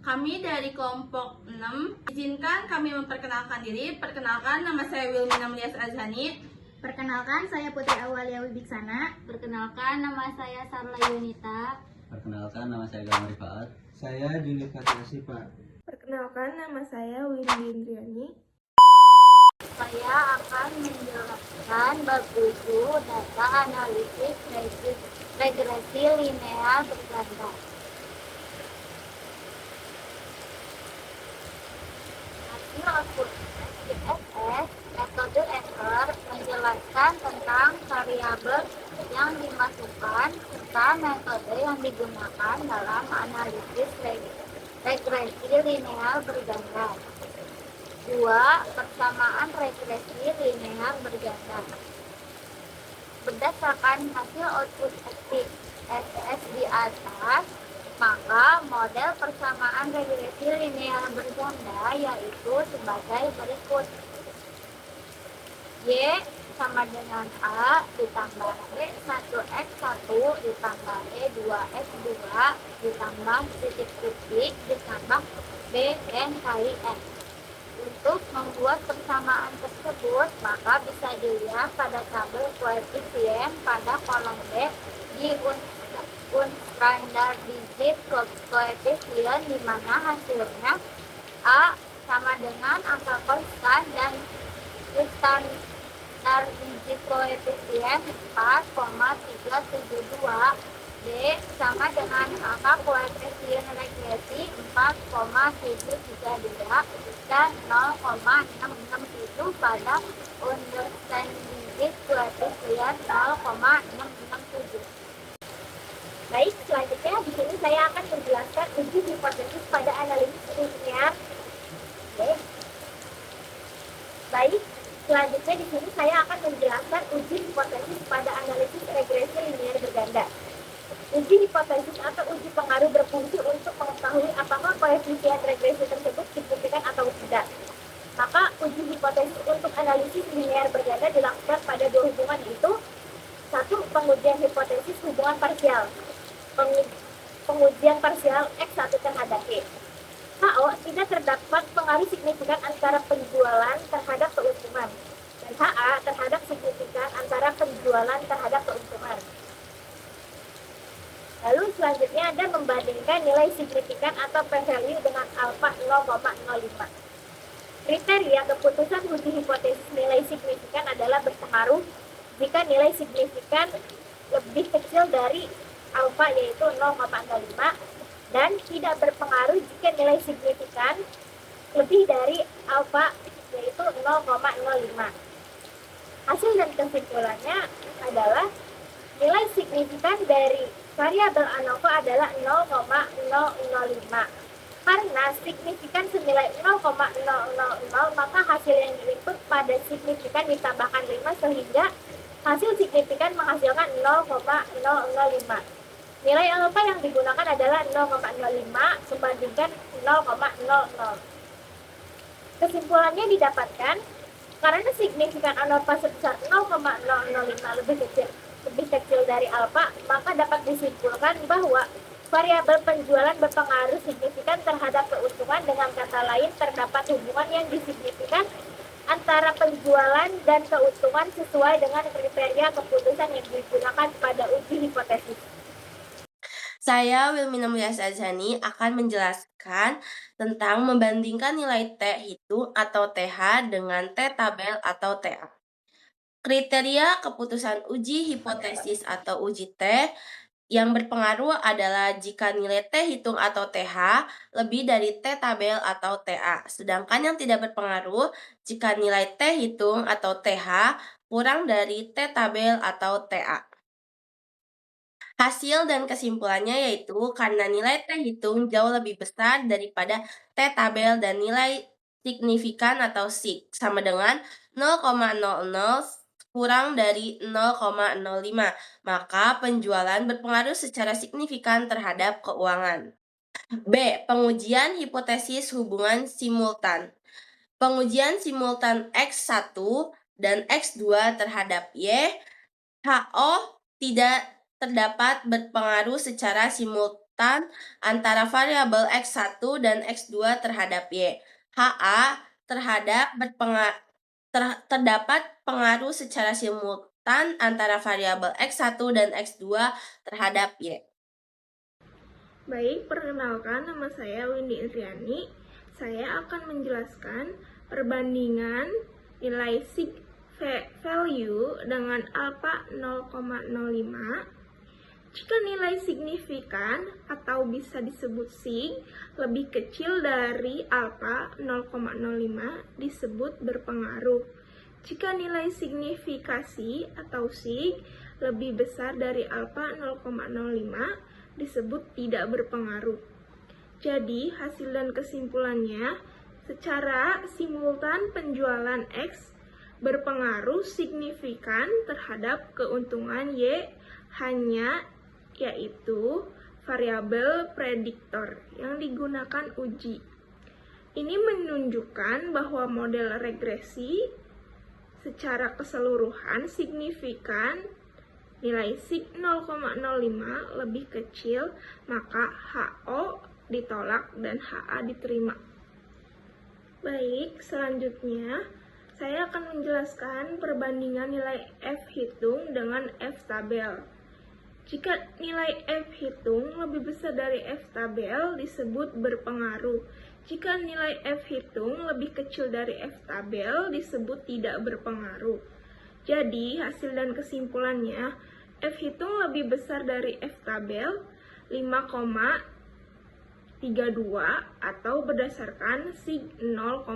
Kami dari kelompok 6. Izinkan kami memperkenalkan diri. Perkenalkan, nama saya Wilmina Mulyas Azhani. Perkenalkan, saya Putri Awalia Wibiksana. Perkenalkan, nama saya Sarla Yunita. Perkenalkan, nama saya Gamal Rifaat. Saya Dini Fatriasi, Pak. Perkenalkan, nama saya Windy Indriani. Saya akan menjelaskan bab 7 data analisis regresi linear berganda. Hasil output SPSS, metode ESSER menjelaskan tentang variabel yang dimasukkan serta metode yang digunakan dalam analisis regresi linear berganda. 2. Persamaan regresi linear berganda. Berdasarkan hasil output SPSS di atas, maka model persamaan regresi linear berganda yaitu sebagai berikut. Y sama dengan A ditambah B 1x1 ditambah E 2x2 ditambah titik-titik ditambah B N kali N. Untuk membuat persamaan tersebut, maka bisa dilihat pada tabel koefisien pada kolom B di unstandardized koefisien, di mana hasilnya A sama dengan angka konstan dan unstandardized koefisien 4,372. D sama dengan angka koefisien regresi 4,732 dan 0,667 pada understanding koefisien 0,667. Baik, selanjutnya di sini saya akan menjelaskan uji hipotesis pada analisis linear. Baik, selanjutnya di sini saya akan menjelaskan uji hipotesis pada analisis regresi linear berganda. Uji hipotesis atau uji pengaruh berfungsi untuk mengetahui apakah koefisien regresi tersebut signifikan atau tidak. Maka uji hipotesis untuk analisis linear berganda dilakukan pada dua hubungan, yaitu 1. Pengujian hipotesis hubungan parsial. Pengujian parsial X1 terhadap Y. HO tidak terdapat pengaruh signifikan antara penjualan terhadap keuntungan, dan HA terhadap signifikan antara penjualan terhadap keuntungan. Lalu selanjutnya Anda membandingkan nilai signifikan atau p-value dengan alfa 0,05. Kriteria keputusan uji hipotesis nilai signifikan adalah berpengaruh jika nilai signifikan lebih kecil dari alfa yaitu 0,05 dan tidak berpengaruh jika nilai signifikan lebih dari alfa yaitu 0,05. Hasil dan kesimpulannya adalah nilai signifikan dari variabel ANOVA adalah 0,005. Karena signifikan senilai 0,000, maka hasil yang diinput pada signifikan ditambahkan 5 sehingga hasil signifikan menghasilkan 0,005. Nilai alfa yang digunakan adalah 0,05 membandingkan 0,00. Kesimpulannya didapatkan karena signifikan ANOVA sebesar 0,005 lebih kecil dari alfa, maka dapat disimpulkan bahwa variabel penjualan berpengaruh signifikan terhadap keuntungan. Dengan kata lain, terdapat hubungan yang disignifikan antara penjualan dan keuntungan sesuai dengan kriteria keputusan yang digunakan pada uji hipotesis. Saya Wilmina Mulyas Azhani akan menjelaskan tentang membandingkan nilai T hitung atau TH dengan T tabel atau TA. Kriteria keputusan uji hipotesis atau uji T yang berpengaruh adalah jika nilai T hitung atau TH lebih dari T tabel atau TA. Sedangkan yang tidak berpengaruh jika nilai T hitung atau TH kurang dari T tabel atau TA. Hasil dan kesimpulannya yaitu karena nilai T hitung jauh lebih besar daripada T tabel dan nilai signifikan atau sig sama dengan 0,00 kurang dari 0,05, maka penjualan berpengaruh secara signifikan terhadap keuangan. B. Pengujian hipotesis hubungan simultan. Pengujian simultan X1 dan X2 terhadap Y, HO tidak terdapat berpengaruh secara simultan simultan antara variabel X1 dan X2 terhadap Y. HA terdapat pengaruh secara simultan antara variabel X1 dan X2 terhadap Y. Baik, perkenalkan nama saya Windy Indriani. Saya akan menjelaskan perbandingan nilai sig value dengan alpha 0,05. Jika nilai signifikan atau bisa disebut sig lebih kecil dari alpha 0,05 disebut berpengaruh. Jika nilai signifikasi atau sig lebih besar dari alpha 0,05 disebut tidak berpengaruh. Jadi, hasil dan kesimpulannya, secara simultan penjualan X berpengaruh signifikan terhadap keuntungan Y hanya yaitu variabel prediktor yang digunakan uji. Ini menunjukkan bahwa model regresi secara keseluruhan signifikan nilai sig 0,05 lebih kecil, maka HO ditolak dan HA diterima. Baik, selanjutnya saya akan menjelaskan perbandingan nilai F hitung dengan F tabel. Jika nilai F hitung lebih besar dari F tabel disebut berpengaruh. Jika nilai F hitung lebih kecil dari F tabel disebut tidak berpengaruh. Jadi, hasil dan kesimpulannya, F hitung lebih besar dari F tabel 5,32 atau berdasarkan sig 0,000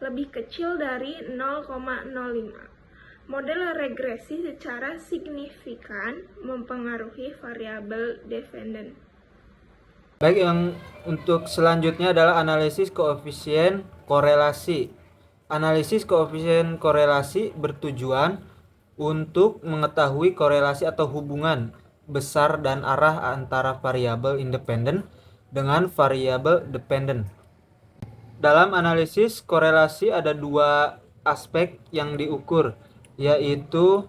lebih kecil dari 0,05. Model regresi secara signifikan mempengaruhi variabel dependen. Baik, yang untuk selanjutnya adalah analisis koefisien korelasi. Analisis koefisien korelasi bertujuan untuk mengetahui korelasi atau hubungan besar dan arah antara variabel independen dengan variabel dependen. Dalam analisis korelasi ada dua aspek yang diukur, yaitu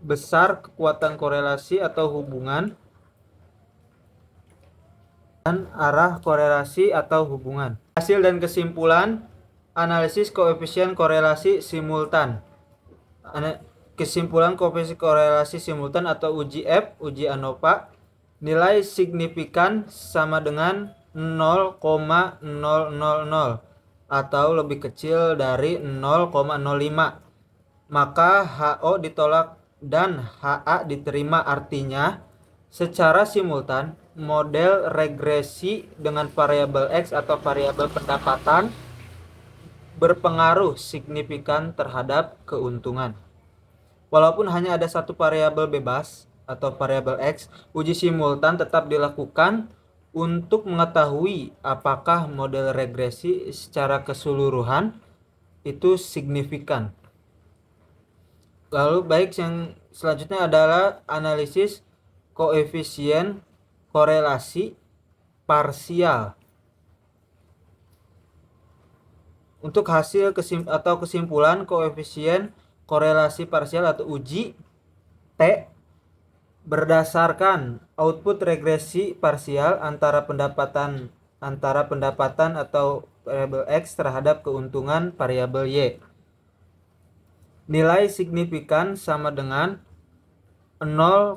besar kekuatan korelasi atau hubungan dan arah korelasi atau hubungan. Hasil dan kesimpulan analisis koefisien korelasi simultan. Kesimpulan koefisien korelasi simultan atau uji F, uji ANOVA, nilai signifikan sama dengan 0,000 atau lebih kecil dari 0,05. Maka HO ditolak dan HA diterima. Artinya, secara simultan, model regresi dengan variabel X atau variabel pendapatan berpengaruh signifikan terhadap keuntungan. Walaupun hanya ada satu variabel bebas atau variabel X, uji simultan tetap dilakukan untuk mengetahui apakah model regresi secara keseluruhan itu signifikan. Lalu baik, yang selanjutnya adalah analisis koefisien korelasi parsial. Untuk hasil kesimpulan koefisien korelasi parsial atau uji T berdasarkan output regresi parsial antara pendapatan atau variabel X terhadap keuntungan variabel Y. Nilai signifikan sama dengan 0,000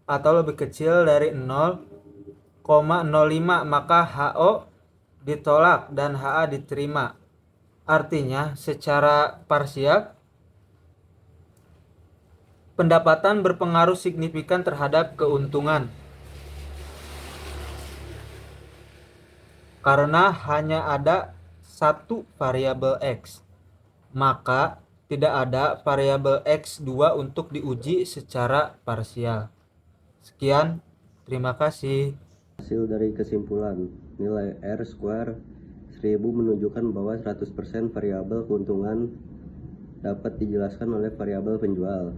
atau lebih kecil dari 0,05, maka HO ditolak dan HA diterima. Artinya, secara parsial, pendapatan berpengaruh signifikan terhadap keuntungan karena hanya ada satu variabel X, maka tidak ada variabel X2 untuk diuji secara parsial. Sekian, terima kasih. Hasil dari kesimpulan, nilai R square 1000 menunjukkan bahwa 100% variabel keuntungan dapat dijelaskan oleh variabel penjual.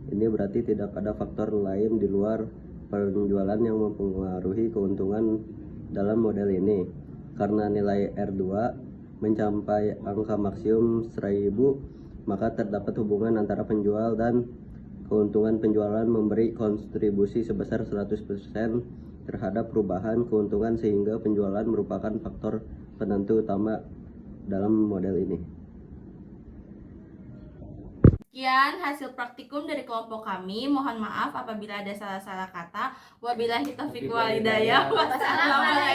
Ini berarti tidak ada faktor lain di luar penjualan yang mempengaruhi keuntungan dalam model ini. Karena nilai R2 mencapai angka maksimum 1000, maka terdapat hubungan antara penjual dan keuntungan penjualan memberi kontribusi sebesar 100% terhadap perubahan keuntungan sehingga penjualan merupakan faktor penentu utama dalam model ini. Sekian hasil praktikum dari kelompok kami. Mohon maaf apabila ada salah-salah kata. Wabillahi taufiq wal hidayah. Wassalamualaikum